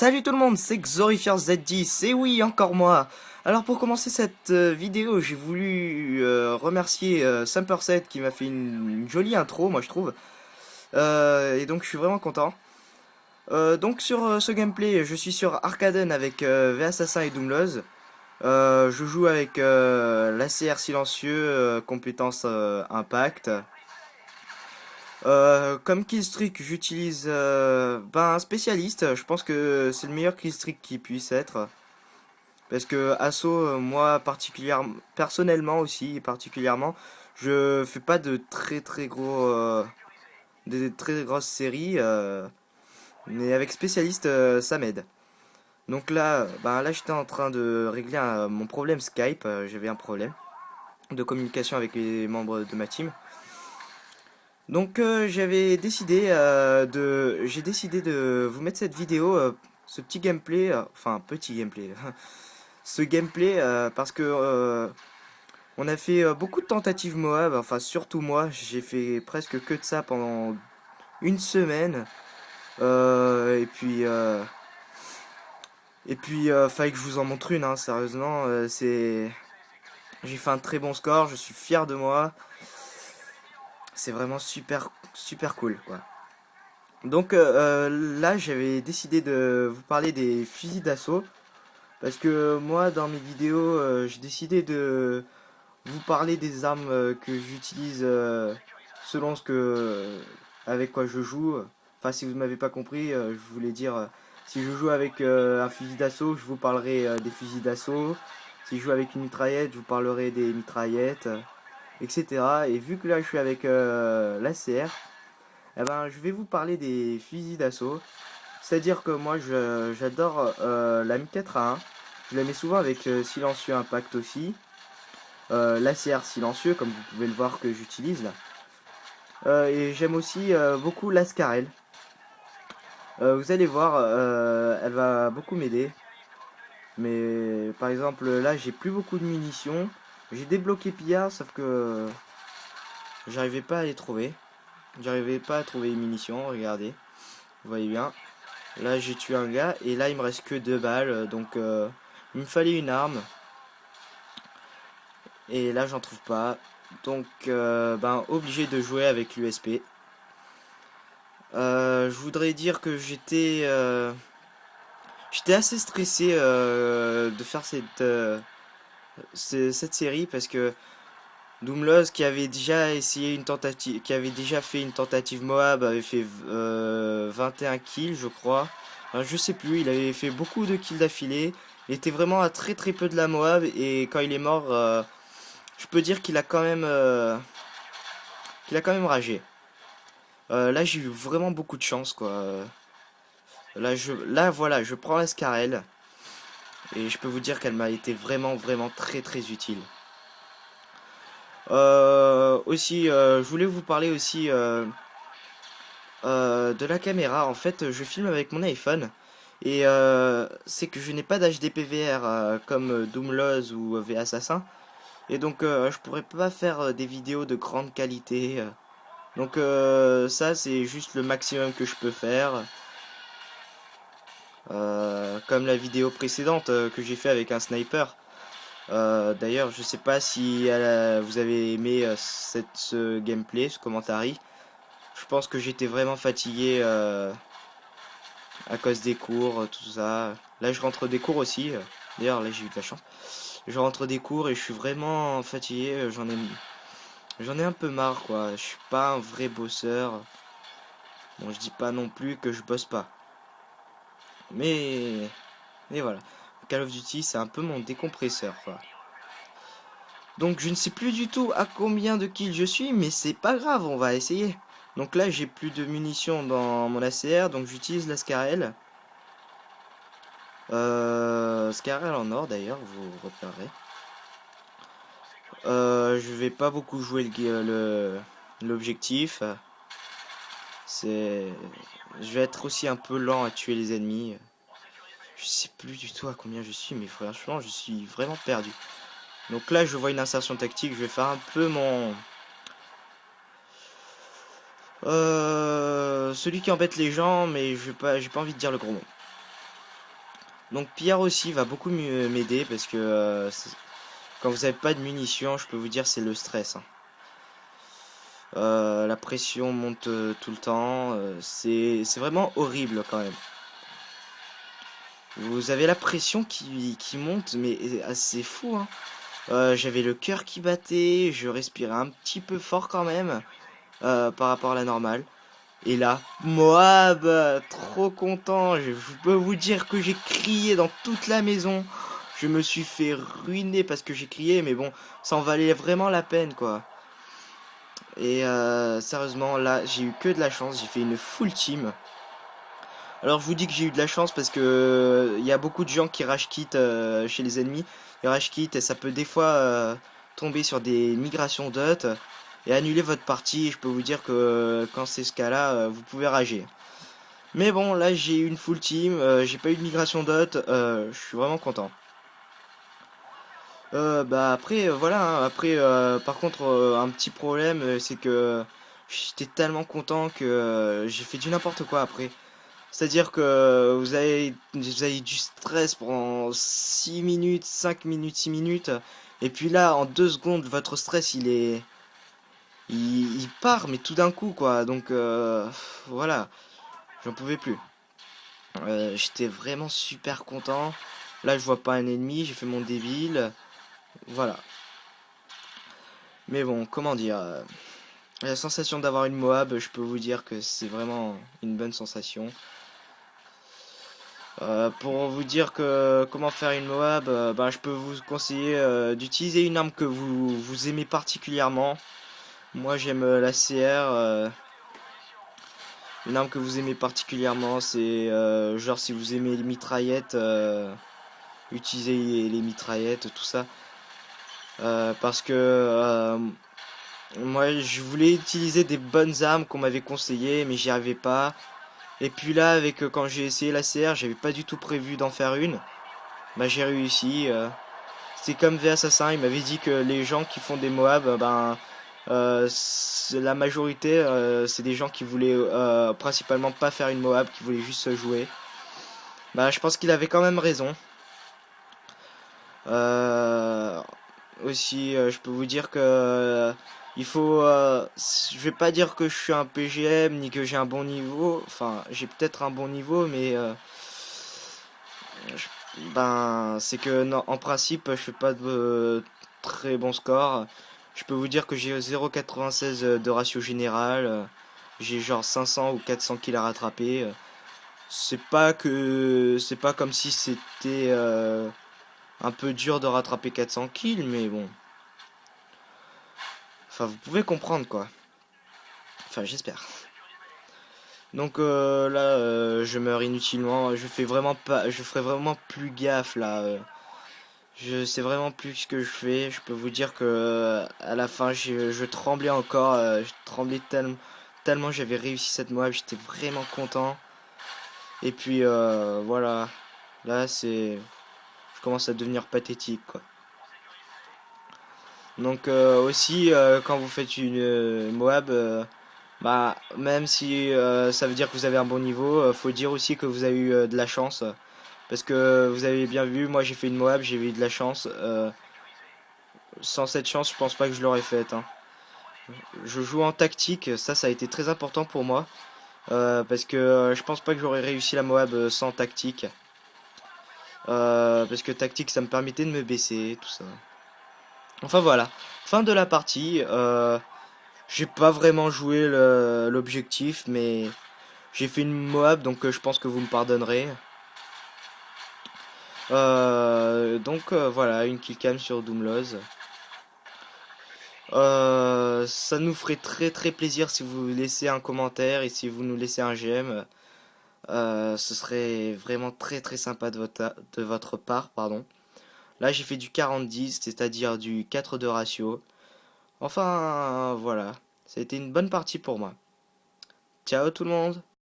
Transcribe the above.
Salut tout le monde, c'est Xorifier Z10, et oui, encore moi. Alors pour commencer cette vidéo, j'ai voulu remercier Samperset qui m'a fait une jolie intro, moi je trouve. Et donc je suis vraiment content. Donc sur ce gameplay, je suis sur Arcaden avec V Assassin et Doomless. Je joue avec l'ACR silencieux, compétence impact. Comme killstreak, j'utilise un spécialiste. Je pense que c'est le meilleur killstreak qui puisse être. Parce que Asso, moi particulièrement, personnellement aussi, particulièrement, je fais pas de très gros, des très grosses séries. Mais avec spécialiste, ça m'aide. Donc là, là j'étais en train de régler mon problème Skype. J'avais un problème de communication avec les membres de ma team. Donc j'ai décidé de vous mettre cette vidéo, ce petit gameplay, enfin petit gameplay, ce gameplay parce que on a fait beaucoup de tentatives Moab, enfin surtout moi, j'ai fait presque que de ça pendant une semaine, et puis fallait que je vous en montre une, hein, sérieusement, j'ai fait un très bon score, je suis fier de moi, c'est vraiment super cool quoi. Donc là, j'avais décidé de vous parler des fusils d'assaut. Parce que moi, dans mes vidéos, j'ai décidé de vous parler des armes que j'utilise selon avec quoi je joue. Enfin, si vous ne m'avez pas compris, je voulais dire, si je joue avec un fusil d'assaut, je vous parlerai des fusils d'assaut. Si je joue avec une mitraillette, je vous parlerai des mitraillettes, etc. Et vu que là, je suis avec l'ACR, eh ben, je vais vous parler des fusils d'assaut. C'est-à-dire que moi, j'adore la M4A1. Je la mets souvent avec silencieux impact aussi. L'ACR silencieux, comme vous pouvez le voir que j'utilise là. Et j'aime aussi beaucoup l'Ascarel. Vous allez voir, elle va beaucoup m'aider. Mais par exemple, là, j'ai plus beaucoup de munitions. J'ai débloqué Pillard, sauf que j'arrivais pas à les trouver. J'arrivais pas à trouver les munitions, regardez. Vous voyez bien. Là, j'ai tué un gars et là, il me reste que 2 balles. Donc, il me fallait une arme. Et là, j'en trouve pas. Donc, obligé de jouer avec l'USP. Je voudrais dire que j'étais assez stressé de faire cette série parce que Doomless qui avait déjà essayé une tentative, qui avait déjà fait une tentative Moab, avait fait 21 kills, je crois. Enfin, je sais plus, il avait fait beaucoup de kills d'affilée. Il était vraiment à très peu de la Moab et quand il est mort, je peux dire qu'il a quand même ragé. Là, j'ai eu vraiment beaucoup de chance, quoi. Là, voilà, je prends la Scarel et je peux vous dire qu'elle m'a été vraiment très utile. Aussi, je voulais vous parler aussi de la caméra. En fait, je filme avec mon iPhone et c'est que je n'ai pas d'HD PVR comme Doomless ou V Assassin. Et donc, je pourrais pas faire des vidéos de grande qualité. Donc, ça, c'est juste le maximum que je peux faire. Comme la vidéo précédente que j'ai fait avec un sniper. D'ailleurs, je sais pas si vous avez aimé ce gameplay, ce commentary. Je pense que j'étais vraiment fatigué à cause des cours, tout ça. Là, je rentre des cours aussi. D'ailleurs, là, j'ai eu de la chance. Je rentre des cours et je suis vraiment fatigué. J'en ai un peu marre, quoi. Je suis pas un vrai bosseur. Bon, je dis pas non plus que je bosse pas. Mais voilà. Call of Duty, c'est un peu mon décompresseur, quoi. Donc je ne sais plus du tout à combien de kills je suis, mais c'est pas grave, on va essayer. Donc là, j'ai plus de munitions dans mon ACR, donc j'utilise la Scarel. Scarel en or d'ailleurs, vous repérerez. Je vais pas beaucoup jouer l'objectif. C'est, je vais être aussi un peu lent à tuer les ennemis. Je sais plus du tout à combien je suis, mais franchement, je suis vraiment perdu. Donc là, je vois une insertion tactique. Je vais faire un peu celui qui embête les gens, mais j'ai pas envie de dire le gros mot. Donc Pierre aussi va beaucoup m'aider parce que quand vous n'avez pas de munitions, je peux vous dire c'est le stress, hein. La pression monte tout le temps, c'est vraiment horrible quand même. Vous avez la pression qui monte, mais c'est fou, hein. J'avais le cœur qui battait, je respirais un petit peu fort quand même par rapport à la normale. Et là, Moab, trop content. Je peux vous dire que j'ai crié dans toute la maison. Je me suis fait ruiner parce que j'ai crié, mais bon, ça en valait vraiment la peine, quoi. Et sérieusement, là, j'ai eu que de la chance. J'ai fait une full team. Alors, je vous dis que j'ai eu de la chance parce que il y a beaucoup de gens qui rage quit chez les ennemis. Ils rage quit et ça peut des fois tomber sur des migrations d'hut et annuler votre partie. Je peux vous dire que quand c'est ce cas-là, vous pouvez rager. Mais bon, là j'ai eu une full team, j'ai pas eu de migration d'hôtes, je suis vraiment content. Bah après, voilà, hein, après, par contre, un petit problème, c'est que j'étais tellement content que j'ai fait du n'importe quoi après. C'est-à-dire que vous avez du stress pendant 6 minutes, 5 minutes, 6 minutes, et puis là, en 2 secondes, votre stress, il part, mais tout d'un coup, quoi. Donc, voilà, j'en pouvais plus. J'étais vraiment super content. Là, je vois pas un ennemi, j'ai fait mon débile. Voilà. Mais bon, comment dire, la sensation d'avoir une Moab, je peux vous dire que c'est vraiment une bonne sensation. Pour vous dire que comment faire une Moab, bah, je peux vous conseiller d'utiliser une arme que vous aimez particulièrement. Moi, j'aime la CR. Une arme que vous aimez particulièrement, c'est genre si vous aimez les mitraillettes, utilisez les mitraillettes, tout ça. Parce que moi je voulais utiliser des bonnes armes qu'on m'avait conseillées mais j'y arrivais pas. Et puis là avec quand j'ai essayé la CR j'avais pas du tout prévu d'en faire une. Bah j'ai réussi. C'est comme V Assassin, il m'avait dit que les gens qui font des Moab, ben la majorité c'est des gens qui voulaient principalement pas faire une Moab, qui voulaient juste se jouer. Bah je pense qu'il avait quand même raison. Euh, Aussi, je peux vous dire que il faut. Je vais pas dire que je suis un PGM ni que j'ai un bon niveau. Enfin, j'ai peut-être un bon niveau, mais ben, c'est que non, en principe, je fais pas de très bons scores. Je peux vous dire que j'ai 0,96 de ratio général. J'ai genre 500 ou 400 kills à rattraper. C'est pas comme si c'était un peu dur de rattraper 400 kills, mais bon. Enfin, vous pouvez comprendre quoi. Enfin, j'espère. Donc là, je meurs inutilement. Je ferai vraiment plus gaffe là. Je sais vraiment plus ce que je fais. Je peux vous dire que à la fin, je tremblais encore. Je tremblais tellement j'avais réussi cette moab. J'étais vraiment content. Et puis voilà. Là, je commence à devenir pathétique quoi. Donc aussi, quand vous faites une moab. Bah, même si ça veut dire que vous avez un bon niveau, faut dire aussi que vous avez eu de la chance. Parce que vous avez bien vu, moi j'ai fait une Moab, j'ai eu de la chance. Sans cette chance, je pense pas que je l'aurais faite, hein. Je joue en tactique, ça a été très important pour moi. Parce que je pense pas que j'aurais réussi la Moab sans tactique. Parce que tactique, ça me permettait de me baisser, tout ça. Enfin voilà, fin de la partie. J'ai pas vraiment joué l'objectif, mais j'ai fait une Moab, donc je pense que vous me pardonnerez. Donc voilà, une killcam sur Doomloz. Ça nous ferait très très plaisir si vous laissez un commentaire et si vous nous laissez un j'aime. Ce serait vraiment très très sympa de votre part, pardon. Là j'ai fait du 40-10, c'est-à-dire du 4 de ratio. Enfin voilà, ça a été une bonne partie pour moi. Ciao tout le monde!